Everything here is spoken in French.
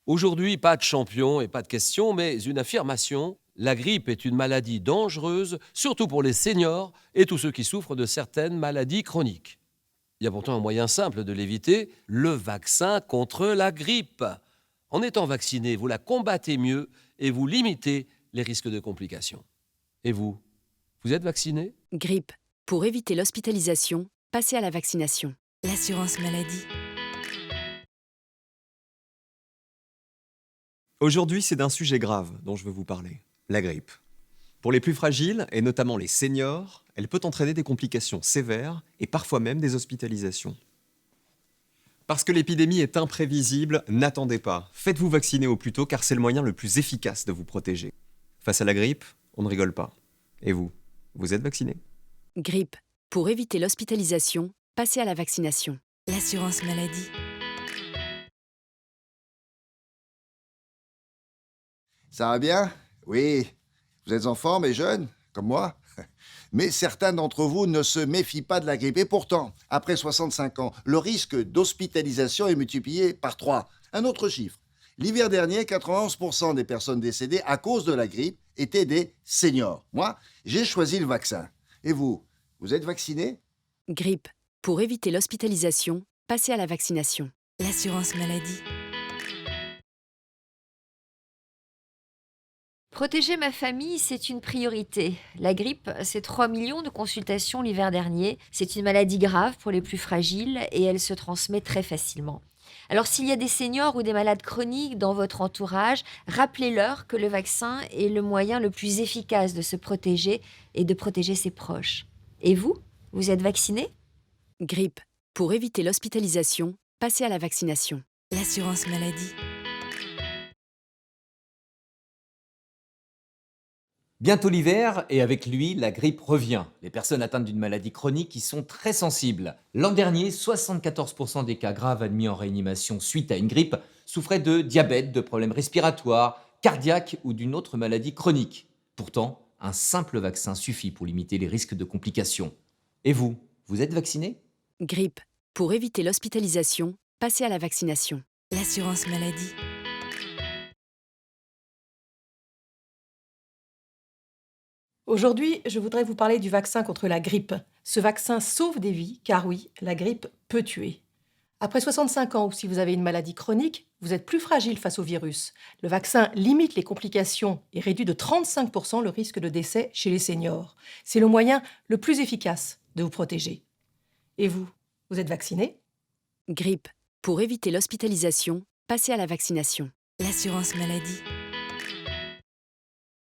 Aujourd'hui, pas de champion et pas de question, mais une affirmation. La grippe est une maladie dangereuse, surtout pour les seniors et tous ceux qui souffrent de certaines maladies chroniques. Il y a pourtant un moyen simple de l'éviter, le vaccin contre la grippe. En étant vacciné, vous la combattez mieux et vous limitez les risques de complications. Et vous, vous êtes vacciné? Grippe. Pour éviter l'hospitalisation, passez à la vaccination. L'assurance maladie. Aujourd'hui, c'est d'un sujet grave dont je veux vous parler, la grippe. Pour les plus fragiles, et notamment les seniors, elle peut entraîner des complications sévères et parfois même des hospitalisations. Parce que l'épidémie est imprévisible, n'attendez pas. Faites-vous vacciner au plus tôt car c'est le moyen le plus efficace de vous protéger. Face à la grippe, on ne rigole pas. Et vous, vous êtes vacciné? Grippe. Pour éviter l'hospitalisation, passez à la vaccination. L'assurance maladie. Ça va bien? Oui. Vous êtes en forme et jeune, comme moi? Mais certains d'entre vous ne se méfient pas de la grippe. Et pourtant, après 65 ans, le risque d'hospitalisation est multiplié par 3. Un autre chiffre. L'hiver dernier, 91% des personnes décédées à cause de la grippe étaient des seniors. Moi, j'ai choisi le vaccin. Et vous, vous êtes vacciné? Grippe. Pour éviter l'hospitalisation, passez à la vaccination. L'assurance maladie. Protéger ma famille, c'est une priorité. La grippe, c'est 3 millions de consultations l'hiver dernier. C'est une maladie grave pour les plus fragiles et elle se transmet très facilement. Alors s'il y a des seniors ou des malades chroniques dans votre entourage, rappelez-leur que le vaccin est le moyen le plus efficace de se protéger et de protéger ses proches. Et vous, vous êtes vacciné? Grippe. Pour éviter l'hospitalisation, passez à la vaccination. L'assurance maladie. Bientôt l'hiver et avec lui, la grippe revient. Les personnes atteintes d'une maladie chronique y sont très sensibles. L'an dernier, 74% des cas graves admis en réanimation suite à une grippe souffraient de diabète, de problèmes respiratoires, cardiaques ou d'une autre maladie chronique. Pourtant, un simple vaccin suffit pour limiter les risques de complications. Et vous, vous êtes vacciné? Grippe. Pour éviter l'hospitalisation, passez à la vaccination. L'assurance maladie. Aujourd'hui, je voudrais vous parler du vaccin contre la grippe. Ce vaccin sauve des vies, car oui, la grippe peut tuer. Après 65 ans ou si vous avez une maladie chronique, vous êtes plus fragile face au virus. Le vaccin limite les complications et réduit de 35% le risque de décès chez les seniors. C'est le moyen le plus efficace de vous protéger. Et vous, vous êtes vacciné? Grippe. Pour éviter l'hospitalisation, passez à la vaccination. L'assurance maladie.